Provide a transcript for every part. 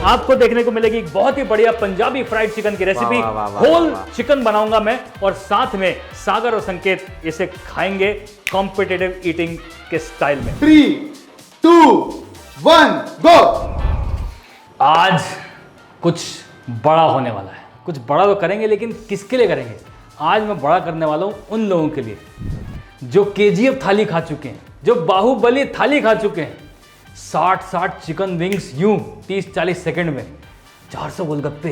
आपको देखने को मिलेगी एक बहुत ही बढ़िया पंजाबी फ्राइड चिकन की रेसिपी। होल चिकन बनाऊंगा मैं और साथ में सागर और संकेत इसे खाएंगे कॉम्पिटिटिव ईटिंग के स्टाइल में। 3, 2, 1 गो। आज कुछ बड़ा होने वाला है। कुछ बड़ा तो करेंगे, लेकिन किसके लिए करेंगे? आज मैं बड़ा करने वाला हूं उन लोगों के लिए जो केजीएफ थाली खा चुके हैं, जो बाहुबली थाली खा चुके हैं, 60 चिकन विंग्स यूं 30-40 सेकंड में, 400 गोलगप्पे।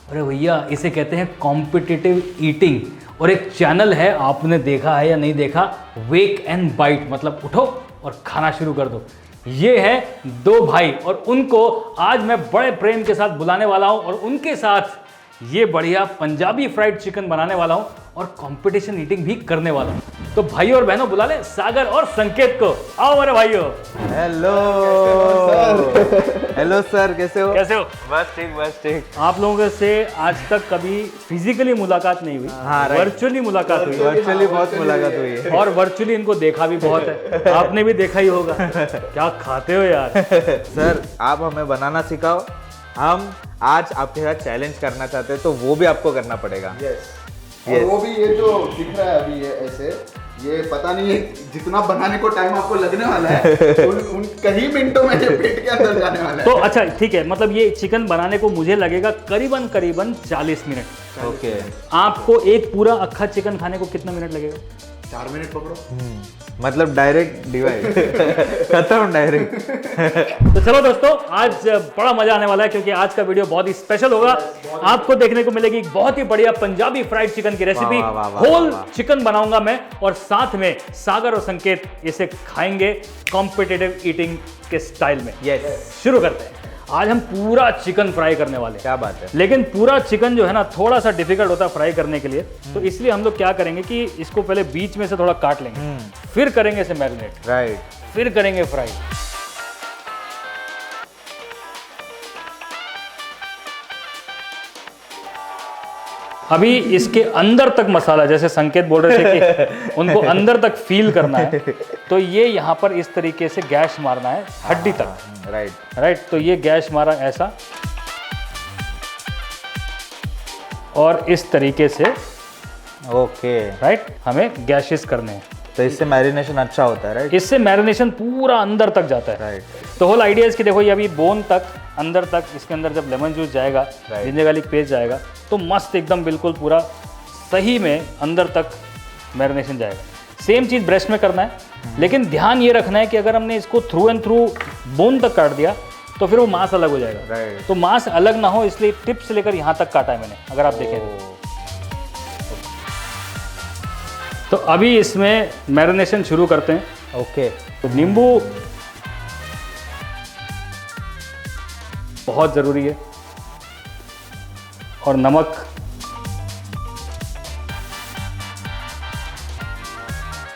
अरे भैया, इसे कहते हैं कॉम्पिटिटिव ईटिंग। और एक चैनल है, आपने देखा है या नहीं देखा, वेक एंड बाइट, मतलब उठो और खाना शुरू कर दो। ये है दो भाई और उनको आज मैं बड़े प्रेम के साथ बुलाने वाला हूं और उनके साथ ये बढ़िया पंजाबी फ्राइड चिकन बनाने वाला हूं और कंपटीशन ईटिंग भी करने वाला हूं। तो भाई और बहनों, बुला ले सागर और संकेत को। आओ मेरे भाइयों। हेलो हेलो सर, कैसे हो? कैसे हो? बस ठीक। आप लोगों से आज तक कभी फिजिकली मुलाकात नहीं हुई, हाँ, वर्चुअली मुलाकात हुई। वर्चुअली बहुत मुलाकात हुई है और वर्चुअली इनको देखा भी बहुत है, आपने भी देखा ही होगा। क्या खाते हो यार? सर, आप हमें बनाना सिखाओ। हम आज आपके साथ चैलेंज करना चाहते हैं, तो वो भी आपको करना पड़ेगा। और वो भी ये जो दिख रहा है अभी, ये ऐसे, ये पता नहीं है जितना बनाने को टाइम आपको लगने वाला है उन कहीं मिनटों में ये पेट के अंदर जाने वाला है। तो अच्छा ठीक है, मतलब ये चिकन बनाने को मुझे लगेगा करीबन 40 मिनट। ओके। आपको एक पूरा अक्खा चिकन खाने को कितना मिनट लगेगा? 4 मिनट पकड़ो। मतलब डायरेक्ट डिवाइड खत्म डायरेक्ट। तो चलो दोस्तों, आज बड़ा मजा आने वाला है क्योंकि आज का वीडियो बहुत ही स्पेशल होगा। आपको देखने को मिलेगी एक बहुत ही बढ़िया पंजाबी फ्राइड चिकन की रेसिपी। होल चिकन बनाऊंगा मैं और साथ में सागर और संकेत इसे खाएंगे कॉम्पिटिटिव ईटिंग के स्टाइल में। यस, शुरू करते हैं। आज हम पूरा चिकन फ्राई करने वाले हैं। क्या बात है। लेकिन पूरा चिकन जो है ना, थोड़ा सा डिफिकल्ट होता है फ्राई करने के लिए। तो इसलिए हम लोग क्या करेंगे कि इसको पहले बीच में से थोड़ा काट लेंगे, फिर करेंगे इसे मैरिनेट, राइट, फिर करेंगे फ्राई। अभी इसके अंदर तक मसाला, जैसे संकेत बोल रहे थे कि उनको अंदर तक फील करना है, तो ये यहाँ पर इस तरीके से गैस मारना है हड्डी तक। राइट। तो ये गैस मारा ऐसा, और इस तरीके से। ओके। राइट, हमें गैसेस करने हैं। तो इससे मैरिनेशन अच्छा होता है, राइट? इससे मैरिनेशन पूरा अंदर तक जाता है। राइट। तो होल आइडिया इसकी देखो, ये अभी बोन तक, अंदर तक, इसके अंदर जब लेमन जूस जाएगा, जिंजर गार्लिक पेस्ट जाएगा, तो मस्त एकदम बिल्कुल पूरा सही में अंदर तक मैरिनेशन जाएगा। सेम चीज़ ब्रेस्ट में करना है, लेकिन ध्यान ये रखना है कि अगर हमने इसको थ्रू एंड थ्रू बोन तक काट दिया तो फिर वो मांस अलग हो जाएगा। राइट। तो मांस अलग ना हो, इसलिए टिप से लेकर यहाँ तक काटा है मैंने, अगर आप देखें तो। अभी इसमें मैरिनेशन शुरू करते हैं। ओके। तो नींबू बहुत ज़रूरी है, और नमक,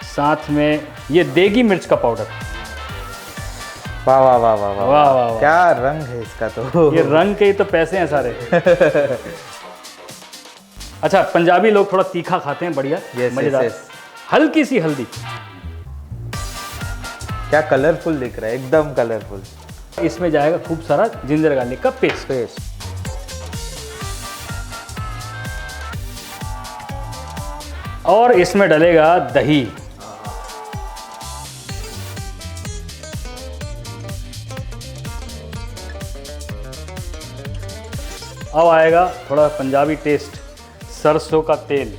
साथ में ये देगी मिर्च का पाउडर। वाह वाह वाह वाह वाह वाह वाह, क्या रंग है इसका। तो ये रंग के ही तो पैसे हैं सारे। अच्छा, पंजाबी लोग थोड़ा तीखा खाते हैं, बढ़िया मजेदार। हल्की सी हल्दी। क्या कलरफुल दिख रहा है, एकदम कलरफुल। इसमें जाएगा खूब सारा जिंजर गार्लिक का पेस्ट। और इसमें डलेगा दही। अब आएगा थोड़ा पंजाबी टेस्ट, सरसों का तेल।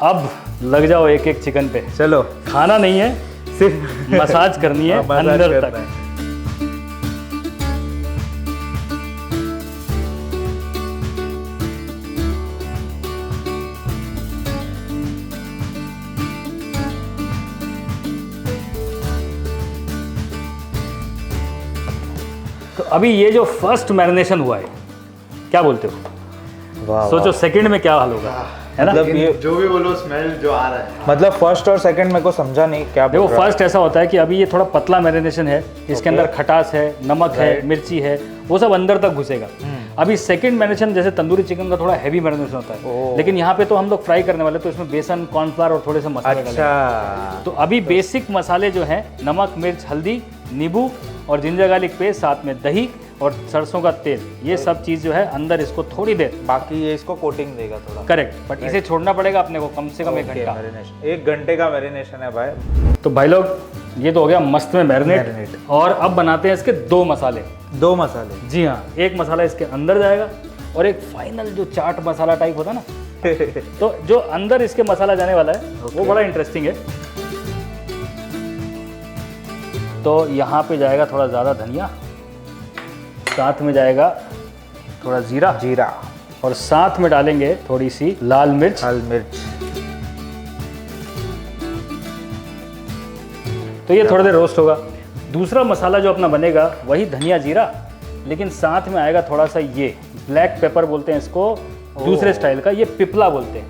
अब लग जाओ एक एक चिकन पे। चलो, खाना नहीं है, सिर्फ मसाज करनी है अंदर तक। तो अभी ये जो फर्स्ट मैरिनेशन हुआ है, क्या बोलते हो? वाह, सोचो सेकंड में क्या हाल होगा, है ना? मतलब ये जो भी बोलो, स्मेल जो आ रहा है, मतलब फर्स्ट और सेकंड मेरे को समझा नहीं क्या देखो। बोल रहा है। फर्स्ट ऐसा होता है कि अभी ये थोड़ा पतला मैरिनेशन है, इसके अंदर खटास है, नमक है, मिर्ची है, वो सब अंदर तक घुसेगा। अभी सेकंड मैरिनेशन जैसे तंदूरी चिकन का थोड़ा हैवी मैरिनेशन होता है, लेकिन यहाँ पे तो हम लोग फ्राई करने वाले तो इसमें बेसन, कॉर्नफ्लावर और थोड़े से मसाले डालेंगे। अच्छा, तो अभी बेसिक मसाले जो हैं नमक, मिर्च, हल्दी, नींबू और जिंजर गार्लिक पेस्ट, साथ में दही और सरसों का तेल, ये सब चीज़ जो है अंदर इसको थोड़ी देर, बाकी ये इसको कोटिंग देगा थोड़ा। करेक्ट, बट इसे छोड़ना पड़ेगा अपने को कम से कम 1 घंटा। मैरिनेशन 1 घंटे का मैरिनेशन है भाई। तो भाई लोग ये तो हो गया मस्त में मैरिनेट, और अब बनाते हैं इसके 2 मसाले। 2 मसाले? जी हाँ, एक मसाला इसके अंदर जाएगा और एक फाइनल जो चाट मसाला टाइप होता है ना तो जो अंदर इसके मसाला जाने वाला है वो बड़ा इंटरेस्टिंग है। तो यहाँ पे जाएगा थोड़ा ज़्यादा धनिया, साथ में जाएगा थोड़ा जीरा और साथ में डालेंगे थोड़ी सी लाल मिर्च। तो ये थोड़ी देर रोस्ट होगा। दूसरा मसाला जो अपना बनेगा वही धनिया जीरा, लेकिन साथ में आएगा थोड़ा सा ये ब्लैक पेपर बोलते हैं इसको दूसरे स्टाइल का, ये पिपला बोलते हैं।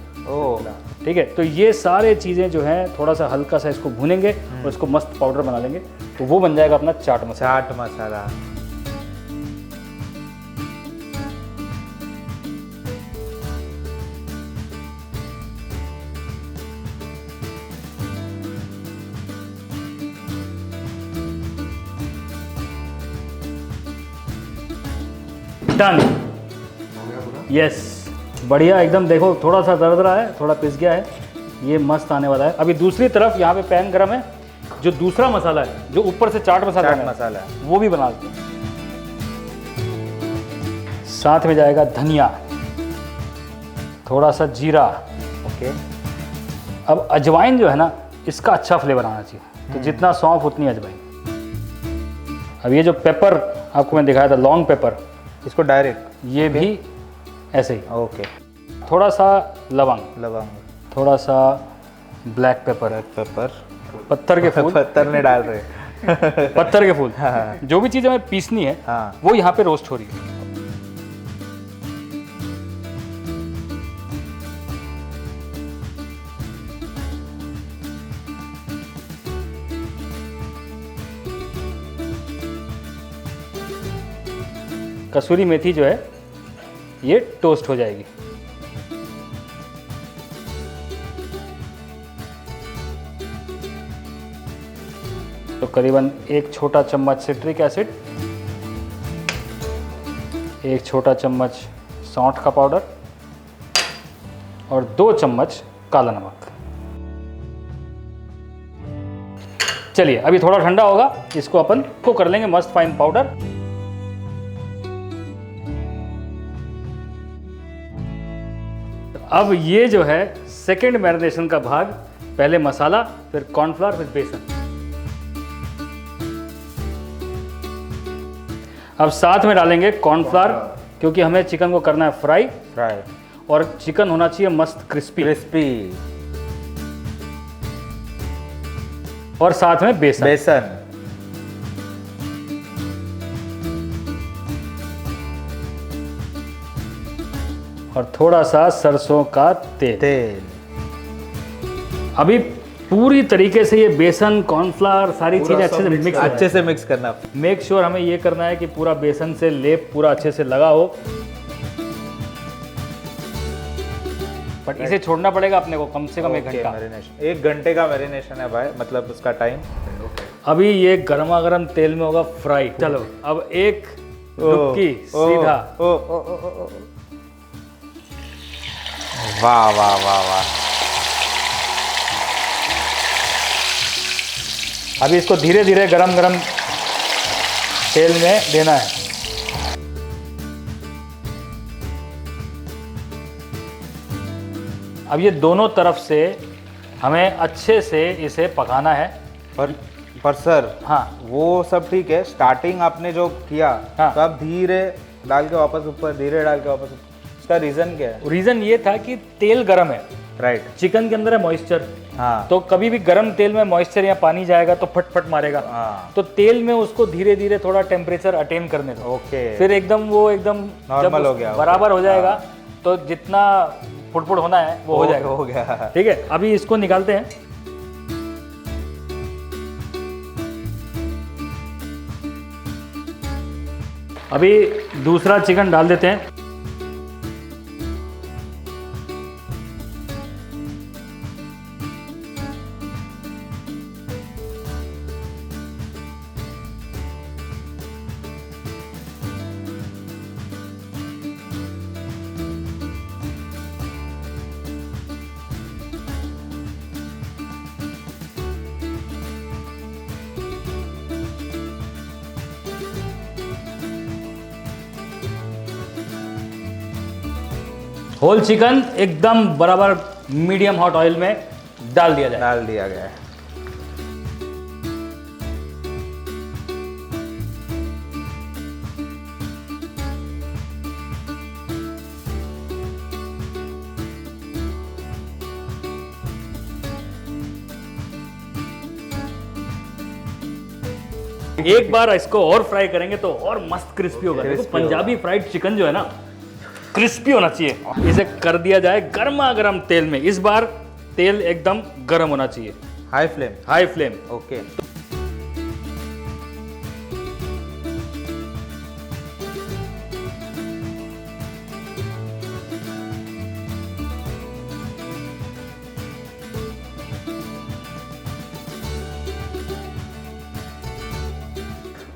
ठीक है, तो ये सारे चीज़ें जो हैं थोड़ा सा हल्का सा इसको भूनेंगे और इसको मस्त पाउडर बना लेंगे, तो वो बन जाएगा अपना चाट मसाला। डन, यस, बढ़िया एकदम। देखो थोड़ा सा दरदरा है, थोड़ा पिस गया है, ये मस्त आने वाला है। अभी दूसरी तरफ यहाँ पे पैन गरम है, जो दूसरा मसाला है जो ऊपर से चाट मसाला है वो भी बना देते हैं। साथ में जाएगा धनिया, थोड़ा सा जीरा। ओके, अब अजवाइन जो है ना इसका अच्छा फ्लेवर आना चाहिए, तो जितना सौंफ उतनी अजवाइन। अब ये जो पेपर आपको मैं दिखाया था, लॉन्ग पेपर, इसको डायरेक्ट ये भी ऐसे ही। ओके, थोड़ा सा लवंग, थोड़ा सा ब्लैक पेपर, पत्थर के फूल, पत्थर में डाल रहे पत्थर के फूल। जो भी चीज़ हमें पीसनी है वो यहाँ पे रोस्ट हो रही है। कसूरी मेथी जो है ये टोस्ट हो जाएगी। तो करीबन 1 छोटा चम्मच सिट्रिक एसिड, 1 छोटा चम्मच सौंठ का पाउडर और 2 चम्मच काला नमक। चलिए अभी थोड़ा ठंडा होगा, इसको अपन को कर लेंगे मस्त फाइन पाउडर। अब ये जो है सेकंड मैरिनेशन का भाग, पहले मसाला, फिर कॉर्नफ्लावर, फिर बेसन। अब साथ में डालेंगे कॉर्नफ्लावर, क्योंकि हमें चिकन को करना है फ्राई और चिकन होना चाहिए मस्त क्रिस्पी। और साथ में बेसन। और थोड़ा सा सरसों का तेल। अभी पूरी तरीके से ये बेसन, कॉर्नफ्लावर, सारी चीजें अच्छे से मिक्स करना। मेक श्योर हमें ये करना है कि पूरा बेसन से लेप पूरा अच्छे से लगा हो, बट इसे छोड़ना पड़ेगा अपने को कम से कम 1 घंटा। 1 घंटे का मैरिनेशन है भाई, मतलब उसका टाइम। अभी ये गर्मा गर्म तेल में होगा फ्राई। चलो अब एक डुबकी सीधा। वाह वाह वाह वाह। अभी इसको धीरे धीरे गरम गरम तेल में देना है। अब ये दोनों तरफ से हमें अच्छे से इसे पकाना है। पर सर, हाँ वो सब ठीक है, स्टार्टिंग आपने जो किया, हाँ, तो आप धीरे डाल के वापस ऊपर, धीरे डाल के वापस ऊपर, इसका रीजन क्या है? रीजन ये था कि तेल गर्म है, राइट, चिकन के अंदर है मॉइस्चर। हाँ, तो कभी भी गर्म तेल में मॉइस्चर या पानी जाएगा तो फट मारेगा। हाँ, तो तेल में उसको धीरे धीरे थोड़ा टेम्परेचर अटेन करने दो। ओके, फिर एकदम वो एकदम नॉर्मल हो गया, बराबर हो जाएगा, तो जितना फुटफुट होना है वो हो जाएगा। हो गया, ठीक है। अभी इसको निकालते हैं। अभी दूसरा चिकन डाल देते हैं। होल चिकन एकदम बराबर मीडियम हॉट ऑयल में डाल दिया जाए। डाल दिया गया है। एक बार इसको और फ्राई करेंगे तो और मस्त क्रिस्पी होगा। देखो crispy पंजाबी फ्राइड चिकन जो है ना, क्रिस्पी होना चाहिए। इसे कर दिया जाए गर्मा गर्म तेल में। इस बार तेल एकदम गर्म होना चाहिए, high flame. High flame. Okay.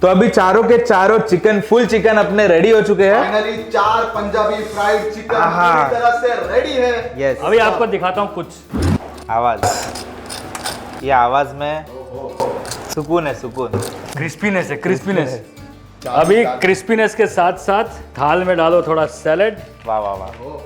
तो अभी चारों के चारों चिकन, फुल चिकन अपने रेडी हो चुके हैं। फाइनली 4 पंजाबी फ्राइड चिकन आहा। पूरी तरह से रेडी है। यस। अभी आपको दिखाता हूँ कुछ आवाज, ये आवाज में सुकून है, सुकून। क्रिस्पीनेस है, क्रिस्पीनेस। अभी क्रिस्पीनेस के साथ साथ थाल में डालो थोड़ा सैलेड। वाह वाह वाह।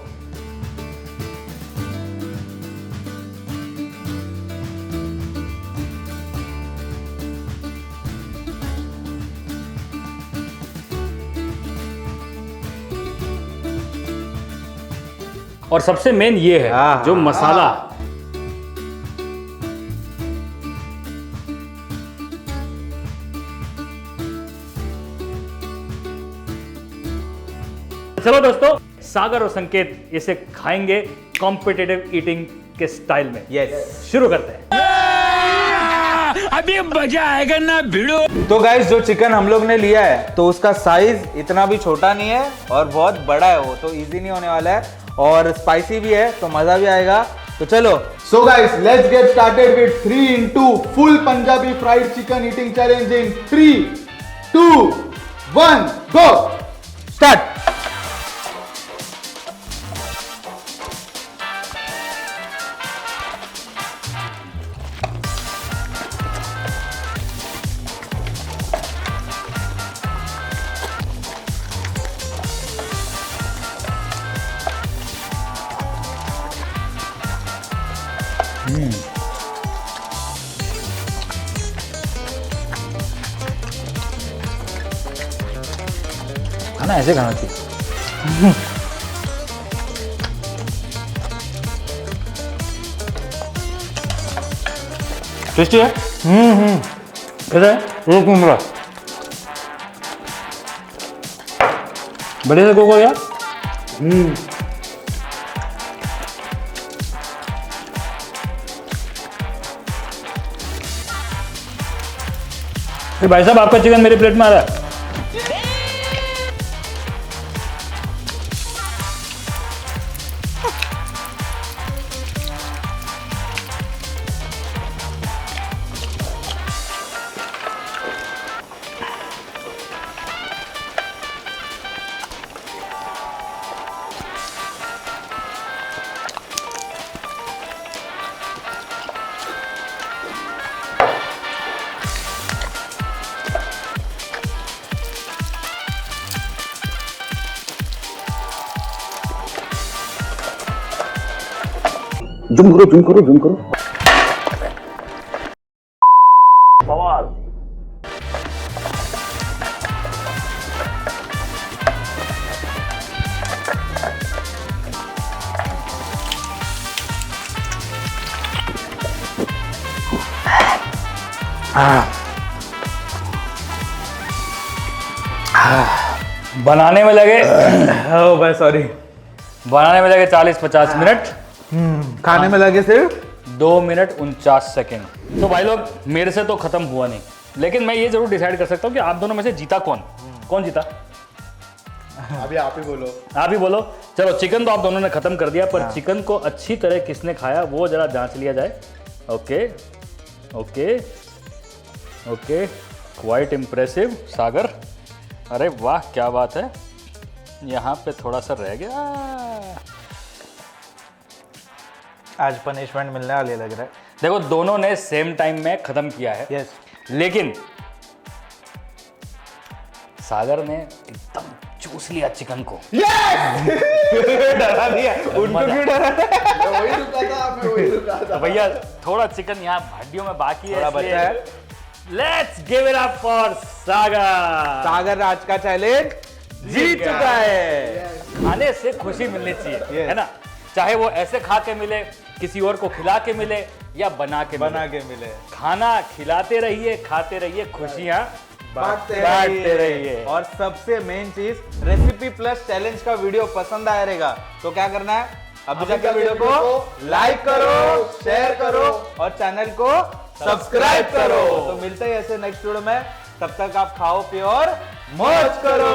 और सबसे मेन ये है हाँ, जो मसाला। चलो दोस्तों, सागर और संकेत इसे खाएंगे कॉम्पिटिटिव ईटिंग के स्टाइल में। यस। शुरू करते हैं। अभी मजा आएगा ना भिड़ो। तो गाइस, जो चिकन हम लोग ने लिया है तो उसका साइज इतना भी छोटा नहीं है और बहुत बड़ा है, वो तो इजी नहीं होने वाला है और स्पाइसी भी है, तो मजा भी आएगा। तो चलो। So guys, let's get started with 3-in-2 full Punjabi fried chicken eating challenge in 3, 2, 1, go! Start. खाना ऐसे खाना चाहिए। टेस्टी है। कैसा है? एक नंबर। बढ़िया से कुक हो गया। भाई साहब, आपका चिकन मेरी प्लेट में आ रहा है। जूम करो, जूम करो, जूम करो। बनाने में लगे ओ भाई सॉरी। बनाने में लगे 40-50 मिनट, खाने में लगे सिर्फ 2 मिनट 49 सेकेंड। तो भाई लोग, मेरे से तो खत्म हुआ नहीं, लेकिन मैं ये जरूर डिसाइड कर सकता हूँ कि आप दोनों में से जीता कौन। कौन जीता? अभी आप ही बोलो। आप ही बोलो। चलो चिकन तो आप दोनों ने खत्म कर दिया, पर चिकन को अच्छी तरह किसने खाया वो जरा जांच लिया जाए। Okay okay okay, quite impressive Sagar, अरे वाह क्या बात है। यहाँ पे थोड़ा सा रह गया, आज पनिशमेंट मिलने वाली लग रहा है। देखो दोनों ने सेम टाइम में खत्म किया है। यस, लेकिन सागर ने एकदम चूस लिया चिकन को। डरा दिया उनको, क्यों डरा? मैं वही रुका था, मैं वही रुका था। तो भैया थोड़ा चिकन यहाँ हड्डियों में बाकी है, थोड़ा बचा है। Let's give it up for Sagar. Sagar आज का चैलेंज जीत चुका है। खाने से खुशी मिलनी चाहिए, है ना, चाहे वो ऐसे खा के मिले, किसी और को खिला के मिले या बना के मिले। खाना खिलाते रहिए, खाते रहिए, खुशियां बांटते रहिए। और सबसे मेन चीज, रेसिपी प्लस चैलेंज का वीडियो पसंद आएगा तो क्या करना है, अभी जाके वीडियो को लाइक करो, शेयर करो और चैनल को सब्सक्राइब करो। तो मिलते हैं ऐसे नेक्स्ट वीडियो में, तब तक आप खाओ पियो और मौज करो।